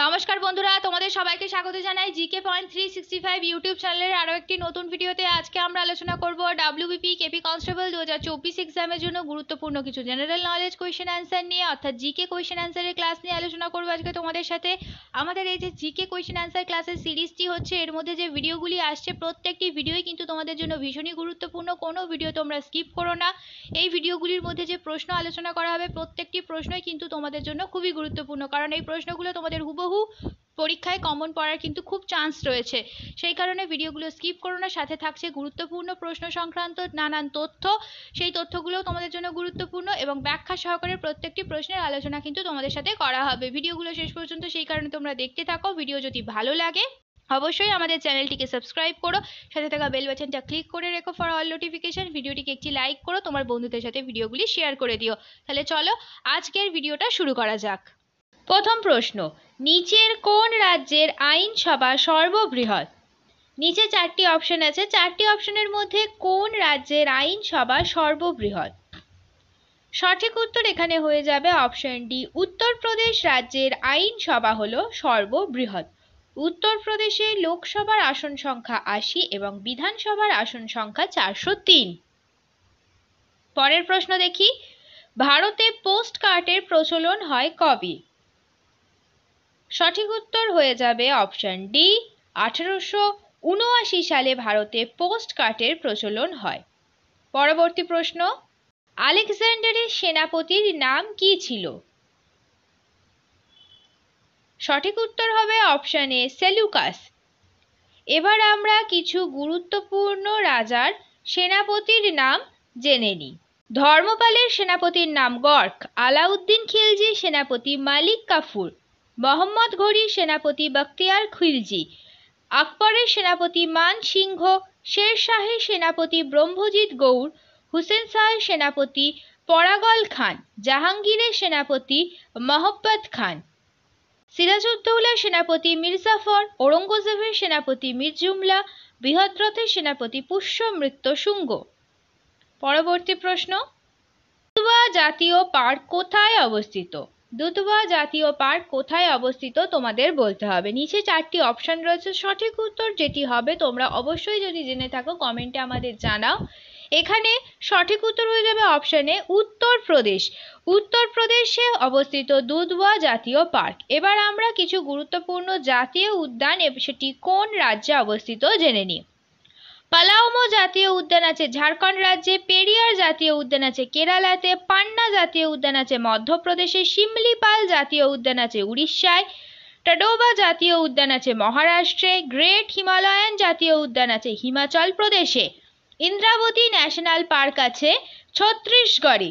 নমস্কার বন্ধুরা, তোমাদের সবাইকে স্বাগত জানাই জিকে পয়েন্ট 365 ইউটিউব চ্যানেলের আরও একটি নতুন ভিডিওতে। আজকে আমরা আলোচনা করব ডাব্লিউবিপি কেপি কনস্টেবল 2024 এক্সামের জন্য গুরুত্বপূর্ণ কিছু জেনারেল নলেজ কোয়েশ্চেন অ্যান্সার নিয়ে, অর্থাৎ জিকে কোয়েশ্চেন অ্যান্সারের ক্লাস নিয়ে আলোচনা করব আজকে তোমাদের সাথে। আমাদের এই যে জিকে কোয়েশ্চেন অ্যান্সার ক্লাসের সিরিজটি হচ্ছে, এর মধ্যে যে ভিডিওগুলি আসছে প্রত্যেকটি ভিডিওই কিন্তু তোমাদের জন্য ভীষণই গুরুত্বপূর্ণ। কোনো ভিডিও তোমরা স্কিপ করো না। এই ভিডিওগুলির মধ্যে যে প্রশ্ন আলোচনা করা হবে প্রত্যেকটি প্রশ্নই কিন্তু তোমাদের জন্য খুবই গুরুত্বপূর্ণ, কারণ এই প্রশ্নগুলো তোমাদের হুবহু পরীক্ষায় কমন পড়ার কিন্তু খুব চান্স রয়েছে। সেই কারণে ভিডিওগুলো স্কিপ করো না। সাথে থাকছে গুরুত্বপূর্ণ প্রশ্ন সংক্রান্ত নানান তথ্য, সেই তথ্যগুলোও তোমাদের জন্য গুরুত্বপূর্ণ এবং ব্যাখ্যা সহকারে প্রত্যেকটি প্রশ্নের আলোচনা কিন্তু তোমাদের সাথে করা হবে। ভিডিওগুলো শেষ পর্যন্ত সেই কারণে তোমরা দেখতে থাকো। ভিডিও যদি ভালো লাগে অবশ্যই আমাদের চ্যানেলটিকে সাবস্ক্রাইব করো, সাথে থাকা বেল বাটনটা ক্লিক করে রেখো ফর অল নোটিফিকেশন। ভিডিওটিকে একটি লাইক করো, তোমার বন্ধুদের সাথে ভিডিওগুলি শেয়ার করে দিও। তাহলে চলো আজকের ভিডিওটা শুরু করা যাক। প্রথম প্রশ্ন, নিচের কোন রাজ্যের আইনসভা সর্ববৃহৎ? নিচে চারটি অপশন আছে, চারটি অপশনের মধ্যে কোন রাজ্যের আইনসভা সর্ববৃহৎ? সঠিক উত্তর এখানে হয়ে যাবে অপশন ডি, উত্তরপ্রদেশ রাজ্যের আইনসভা হলো সর্ববৃহৎ। উত্তরপ্রদেশে লোকসভার আসন সংখ্যা 80 এবং বিধানসভার আসন সংখ্যা 403। পরের প্রশ্ন দেখি, ভারতে পোস্ট কার্ডের প্রচলন হয় কবে? সঠিক উত্তর হয়ে যাবে অপশন ডি, 1879 সালে ভারতে পোস্ট কার্ডের প্রচলন হয়। পরবর্তী প্রশ্ন, আলেকজান্ডারের সেনাপতির নাম কি ছিল? সঠিক উত্তর হবে অপশন এ, সেলুকাস। এবার আমরা কিছু গুরুত্বপূর্ণ রাজার সেনাপতির নাম জেনে নিই। ধর্মপালের সেনাপতির নাম গর্গ, আলাউদ্দিন খিলজির সেনাপতি মালিক কাফুর, মোহাম্মদ ঘুরির সেনাপতি বখতিয়ার খিলজি, আকবরের সেনাপতি মান সিংহ, শের শাহের সেনাপতি ব্রহ্মজিৎ গৌর, হুসেন শাহের সেনাপতি পরাগল খান, জাহাঙ্গীরের সেনাপতি মহব্বত খান, সিরাজউদ্দৌলার সেনাপতি মির্জাফর, ঔরঙ্গজেবের সেনাপতি মীর জুমলা, বৃহদ্রথের সেনাপতি পুষ্যমৃত্য শুঙ্গ। পরবর্তী প্রশ্ন, দুধওয়া জাতীয় পার্ক কোথায় অবস্থিত? দুধওয়া জাতীয় পার্ক কোথায় অবস্থিত তোমাদের বলতে হবে। নিচে চারটি অপশন রয়েছে, সঠিক উত্তর যেটি হবে তোমরা অবশ্যই যদি জেনে থাকো কমেন্টে আমাদের জানাও। এখানে সঠিক উত্তর হয়ে যাবে অপশনে উত্তরপ্রদেশ। উত্তরপ্রদেশে অবস্থিত দুধওয়া জাতীয় পার্ক। এবার আমরা কিছু গুরুত্বপূর্ণ জাতীয় উদ্যান সেটি কোন রাজ্যে অবস্থিত জেনে নিই। পালাউমো জাতীয় উদ্যান আছে ঝাড়খণ্ড রাজ্যে, পেরিয়ার জাতীয় উদ্যান আছে কেরালাতে, পান্না জাতীয় উদ্যান আছে মধ্যপ্রদেশে, শিমলিপাল জাতীয় উদ্যান আছে উড়িষ্যায়, টাডোবা জাতীয় উদ্যান আছে মহারাষ্ট্রে, গ্রেট হিমালয়ান জাতীয় উদ্যান আছে হিমাচল প্রদেশে, ইন্দ্রাবতী ন্যাশনাল পার্ক আছে ছত্তিশগড়ে,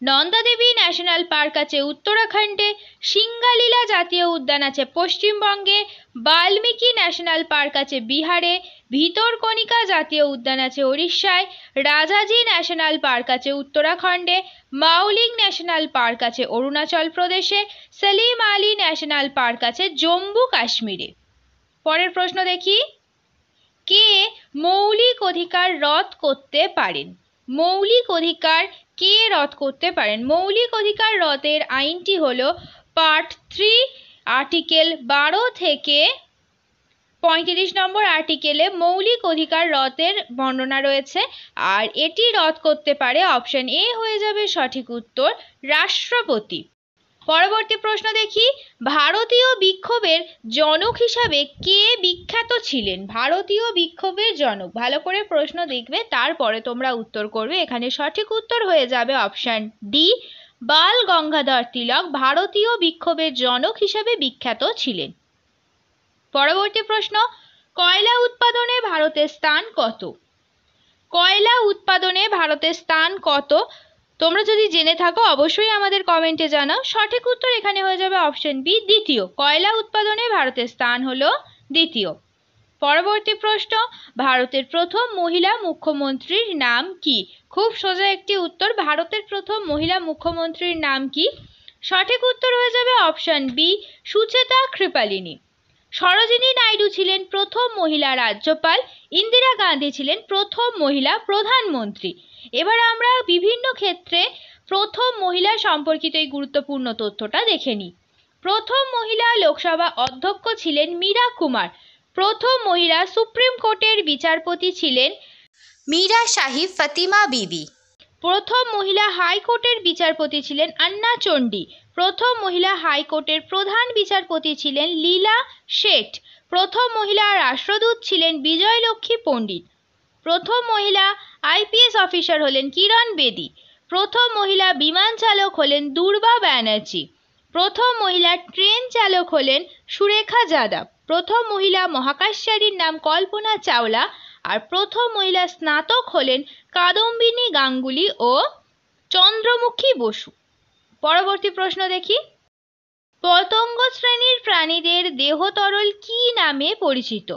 নন্দাদেবী ন্যাশনাল পার্ক আছে উত্তরাখণ্ডে, সিঙ্গালীলা জাতীয় উদ্যান আছে পশ্চিমবঙ্গে, বাল্মীকি ন্যাশনাল পার্ক আছে বিহারে, ভিতরকণিকা জাতীয় উদ্যান আছে উড়িষ্যায়, রাজাজি ন্যাশনাল পার্ক আছে উত্তরাখণ্ডে, মাউলিং ন্যাশনাল পার্ক আছে অরুণাচল প্রদেশে, সলিম আলী ন্যাশনাল পার্ক আছে জম্মু কাশ্মীরে। পরের প্রশ্ন দেখি, কে মৌলিক অধিকার রদ করতে পারেন? মৌলিক অধিকার কে রদ করতে পারেন? মৌলিক অধিকার রদের আইনটি হলো পার্ট 3 আর্টিকেল 12 থেকে 35 নম্বর আর্টিকেলে মৌলিক অধিকার রদের বর্ণনা রয়েছে, আর এটি রদ করতে পারে অপশন এ হয়ে যাবে সঠিক উত্তর, রাষ্ট্রপতি। পরবর্তী প্রশ্ন দেখি, ভারতীয় বিক্ষোভের জনক হিসাবে কে বিখ্যাত ছিলেন? ভারতীয় বিক্ষোভের জনক, ভালো করে প্রশ্ন দেখবে তারপরে তোমরা উত্তর করবে। এখানে সঠিক উত্তর হয়ে যাবে অপশন ডি, বাল গঙ্গাধর তিলক ভারতীয় বিক্ষোভের জনক হিসাবে বিখ্যাত ছিলেন। পরবর্তী প্রশ্ন, কয়লা উৎপাদনে ভারতের স্থান কত? কয়লা উৎপাদনে ভারতের স্থান কত? তোমরা যদি জেনে থাকো অবশ্যই আমাদের কমেন্টে জানাও। সঠিক উত্তর এখানে হয়ে যাবে অপশন বি, দ্বিতীয়। কয়লা উৎপাদনে ভারতের স্থান হলো দ্বিতীয়। পরবর্তী প্রশ্ন, ভারতের প্রথম মহিলা মুখ্যমন্ত্রীর নাম কি? খুব সোজা একটি উত্তর, ভারতের প্রথম মহিলা মুখ্যমন্ত্রীর নাম কি? সঠিক উত্তর হয়ে যাবে অপশন বি, সুচেতা কৃপালিনী। সরোজিনী নাইডু ছিলেন প্রথম মহিলা রাজ্যপাল, ইন্দিরা গান্ধী ছিলেন প্রথম মহিলা প্রধানমন্ত্রী। এবার আমরা বিভিন্ন ক্ষেত্রে প্রথম মহিলা সম্পর্কিত এই গুরুত্বপূর্ণ তথ্যটা দেখে নিই। প্রথম মহিলা লোকসভা অধ্যক্ষ ছিলেন মীরা কুমার। প্রথম মহিলা সুপ্রিম কোর্টের বিচারপতি ছিলেন মীরা শাহী ফাতিমা বিবি। প্রথম মহিলা হাইকোর্টের বিচারপতি ছিলেন আন্না চণ্ডী। প্রথম মহিলা হাইকোর্টের প্রধান বিচারপতি ছিলেন লীলা শেঠ। প্রথম মহিলা রাষ্ট্রদূত ছিলেন বিজয়লক্ষ্মী পণ্ডিত। প্রথম মহিলা আইপিএস অফিসার হলেন কিরণ বেদি। প্রথম মহিলা বিমান চালক হলেন দুর্বা ব্যানার্জি। প্রথম মহিলা ট্রেন চালক হলেন সুরেখা যাদব। প্রথম মহিলা মহাকাশচারীর নাম কল্পনা চাওলা। আর প্রথম মহিলা স্নাতক হলেন কাদম্বিনী গাঙ্গুলি ও চন্দ্রমুখী বসু। পরবর্তী প্রশ্ন দেখি, পতঙ্গ শ্রেণীর প্রাণীদের দেহ তরল কি নামে পরিচিত?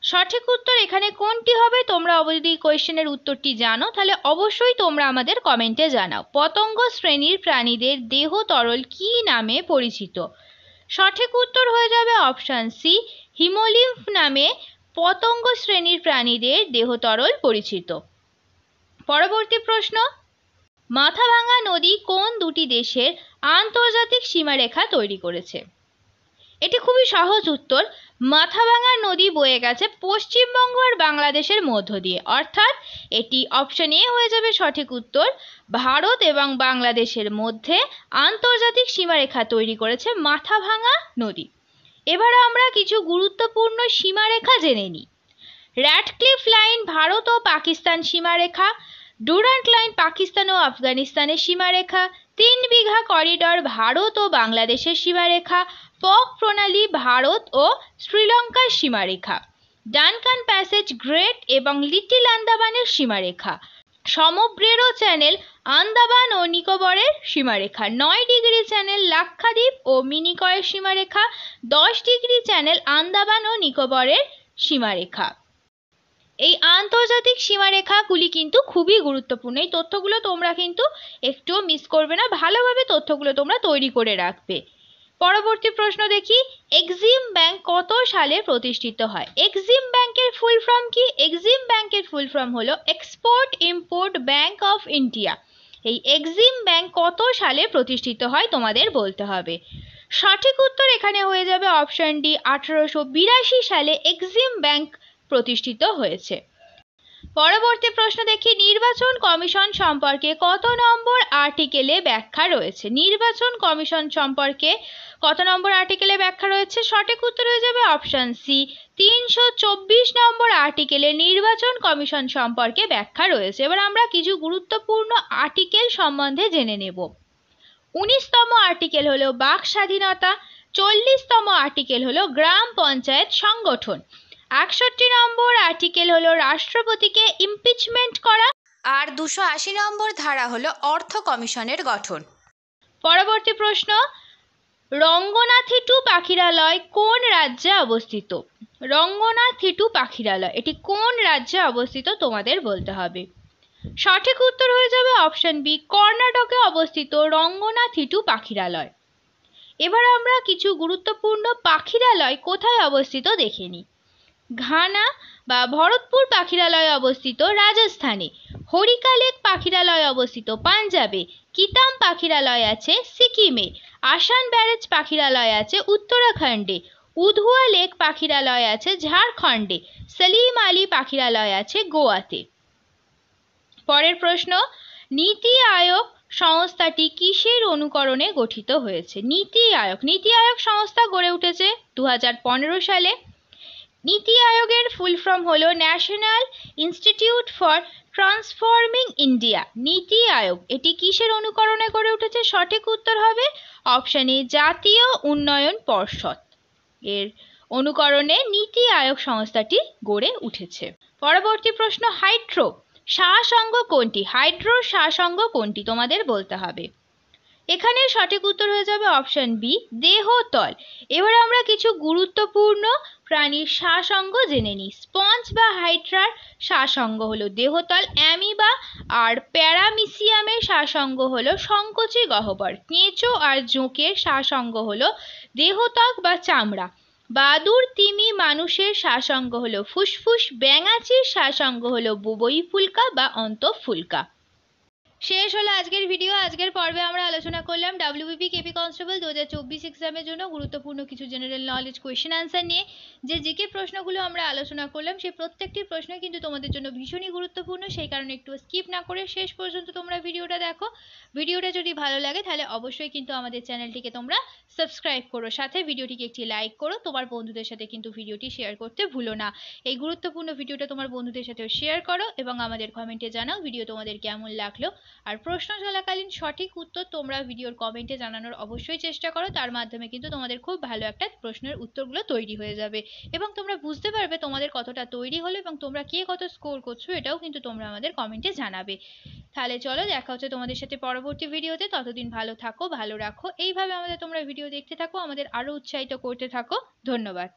সঠিক উত্তর এখানে কোনটি হবে? তোমরা যদি কোয়েশ্চেনের উত্তরটি জানো তাহলে অবশ্যই তোমরা আমাদের কমেন্টে জানাও। পতঙ্গ শ্রেণীর প্রাণীদের দেহ তরল কি নামে পরিচিত? সঠিক উত্তর হয়ে যাবে অপশন সি, হিমোলিম্ফ নামে পতঙ্গ শ্রেণীর প্রাণীদের দেহ তরল পরিচিত। পরবর্তী প্রশ্ন, মাথাভাঙা নদী কোন দুটি দেশের আন্তর্জাতিক সীমারেখা তৈরি করেছে? এটি খুবই সহজ উত্তর। মাথাভাঙা নদী বয়ে গেছে পশ্চিমবঙ্গ আর বাংলাদেশের মধ্য দিয়ে, অর্থাৎ এটি অপশন এ হয়ে যাবে সঠিক উত্তর। ভারত এবং বাংলাদেশের মধ্যে আন্তর্জাতিক সীমারেখা তৈরি করেছে মাথাভাঙা নদী। এবার আমরা কিছু গুরুত্বপূর্ণ সীমারেখা জেনে নিই। র্যাডক্লিফ লাইন ভারত ও পাকিস্তান সীমারেখা, ডুরান্ট লাইন পাকিস্তান ও আফগানিস্তানের সীমারেখা, 3 বিঘা করিডর ভারত ও বাংলাদেশের সীমারেখা, পক প্রণালী ভারত ও শ্রীলঙ্কার সীমারেখা, ডানকান প্যাসেজ গ্রেট এবং লিটল আন্দামানের সীমারেখা, সমব্রেরো চ্যানেল আন্দামান ও নিকোবরের সীমারেখা, 9 ডিগ্রি চ্যানেল লাক্ষাদ্বীপ ও মিনিকয়ের সীমারেখা, 10 ডিগ্রি চ্যানেল আন্দামান ও নিকোবরের সীমারেখা। এই আন্তর্জাতিক সীমারেখাগুলি কিন্তু খুবই গুরুত্বপূর্ণ। এই তথ্যগুলো তোমরা কিন্তু একটুও মিস করবে না, ভালোভাবে তথ্যগুলো তোমরা তৈরি করে রাখবে। পরবর্তী প্রশ্ন দেখি, এক্সিম ব্যাংক কত সালে প্রতিষ্ঠিত হয়? এক্সিম ব্যাংকের ফুল ফর্ম কি? এক্সিম ব্যাংকের ফুল ফর্ম হলো export import bank of India. এই এক্সিম ব্যাংক কত সালে প্রতিষ্ঠিত হয় তোমাদের বলতে হবে। সঠিক উত্তর এখানে হয়ে যাবে অপশন ডি, 1882 সালে এক্সিম ব্যাংক প্রতিষ্ঠিত হয়েছে। পরবর্তী প্রশ্ন দেখি, নির্বাচন কমিশন সম্পর্কে কত নম্বর আর্টিকেলে ব্যাখ্যা রয়েছে? নির্বাচন কমিশন সম্পর্কে কত নম্বর আর্টিকেলে ব্যাখ্যা রয়েছে? সঠিক উত্তর হয়ে যাবে অপশন সি, 324 নম্বর আর্টিকেলে নির্বাচন কমিশন সম্পর্কে ব্যাখ্যা রয়েছে। এবার আমরা কিছু গুরুত্বপূর্ণ আর্টিকেল সম্বন্ধে জেনে নেব। 19তম আর্টিকেল হলো বাক স্বাধীনতা, 40তম আর্টিকেল হলো গ্রাম পঞ্চায়েত সংগঠন, 61 নম্বর আর্টিকেল হলো রাষ্ট্রপতিকে ইমপিচমেন্ট করা, আর 280 নম্বর ধারা হলো অর্থ কমিশনের গঠন। পরবর্তী প্রশ্ন, রঙ্গনাথিটু পাখিরালয় কোন রাজ্যে অবস্থিত? রঙ্গনাথিটু পাখিরালয় এটি কোন রাজ্যে অবস্থিত তোমাদের বলতে হবে। সঠিক উত্তর হয়ে যাবে অপশন বি, কর্ণাটকে অবস্থিত রঙ্গনাথিটু পাখিরালয়। এবার আমরা কিছু গুরুত্বপূর্ণ পাখিরালয় কোথায় অবস্থিত দেখে নিই। ঘানা বা ভরতপুর পাখিরালয় অবস্থিত রাজস্থানে, হরিকা লেক পাখিরালয় অবস্থিত পাঞ্জাবে, কিতাম পাখিরালয় আছে সিকিমে, আসান ব্যারেজ পাখিরালয় আছে উত্তরাখণ্ডে, উধুয়া লেক পাখিরালয় আছে ঝাড়খণ্ডে, সলিম আলী পাখিরালয় আছে গোয়াতে। পরের প্রশ্ন, নীতি আয়োগ সংস্থাটি কিসের অনুকরণে গঠিত হয়েছে? নীতি আয়োগ সংস্থা গড়ে উঠেছে 2015 সালে। নীতি আয়োগের ফুল ফর্ম হলো national institute for transforming India. নীতি আয়োগ এটি কিসের অনুকরণে গড়ে উঠেছে? সঠিক উত্তর হবে অপশন এ, জাতীয় উন্নয়ন পর্ষদ এর অনুকরণে নীতি আয়োগ সংস্থাটি গড়ে উঠেছে। পরবর্তী প্রশ্ন, হাইড্রো শাসঙ্গ কোনটি? হাইড্রো শাসঙ্গ কোনটি তোমাদের বলতে হবে। এখানে সঠিক উত্তর হয়ে যাবে অপশন বি, দেহতল। এবার আমরা কিছু গুরুত্বপূর্ণ প্রাণীর শাসঙ্গ জেনে নিই। স্পঞ্জ বা হাইড্রার শাসঙ্গ হলো দেহতল, অ্যামিবা আর প্যারামিসিয়ামের শাসঙ্গ হলো সংকোচী গহ্বর, কেঁচো আর জোঁকের শাসঙ্গ হলো দেহত্বক বা চামড়া, বাদুড় তিমি মানুষের শাসঙ্গ হলো ফুসফুস, ব্যাঙাচির শাসঙ্গ হলো বুবুই ফুলকা বা অন্তঃফুলকা। শেষ হলো আজকের ভিডিও। আজকের পর্বে আমরা আলোচনা করলাম ডাব্লিউবিপি কেপি কনস্টেবল 2024 এক্সামের জন্য গুরুত্বপূর্ণ কিছু জেনারেল নলেজ কোয়েশ্চেন আনসার নিয়ে। যে জিকে প্রশ্নগুলো আমরা আলোচনা করলাম সেই প্রত্যেকটি প্রশ্নই কিন্তু তোমাদের জন্য ভীষণই গুরুত্বপূর্ণ, সেই কারণে একটু স্কিপ না করে শেষ পর্যন্ত তোমরা ভিডিওটা দেখো। ভিডিওটা যদি ভালো লাগে তাহলে অবশ্যই কিন্তু আমাদের চ্যানেলটিকে তোমরা সাবস্ক্রাইব করো, সাথে ভিডিওটিকে একটি লাইক করো, তোমার বন্ধুদের সাথে কিন্তু ভিডিওটি শেয়ার করতে ভুলো না। এই গুরুত্বপূর্ণ ভিডিওটা তোমার বন্ধুদের সাথেও শেয়ার করো এবং আমাদের কমেন্টে জানাও ভিডিও তোমাদের কেমন লাগলো। আর প্রশ্ন চলাকালীন সঠিক উত্তর তোমরা ভিডিওর কমেন্টে জানানোর অবশ্যই চেষ্টা করো, তার মাধ্যমে কিন্তু তোমাদের খুব ভালো একটা প্রশ্নের উত্তরগুলো তৈরি হয়ে যাবে এবং তোমরা বুঝতে পারবে তোমাদের কতটা তৈরি হলো এবং তোমরা কে কত স্কোর করছো, এটাও কিন্তু তোমরা আমাদের কমেন্টে জানাবে। তাহলে চলো, দেখা হচ্ছে তোমাদের সাথে পরবর্তী ভিডিওতে। ততদিন ভালো থাকো, ভালো রাখো, এইভাবে আমাদের তোমরা ভিডিও দেখতে থাকো, আমাদের আরো উৎসাহিত করতে থাকো। ধন্যবাদ।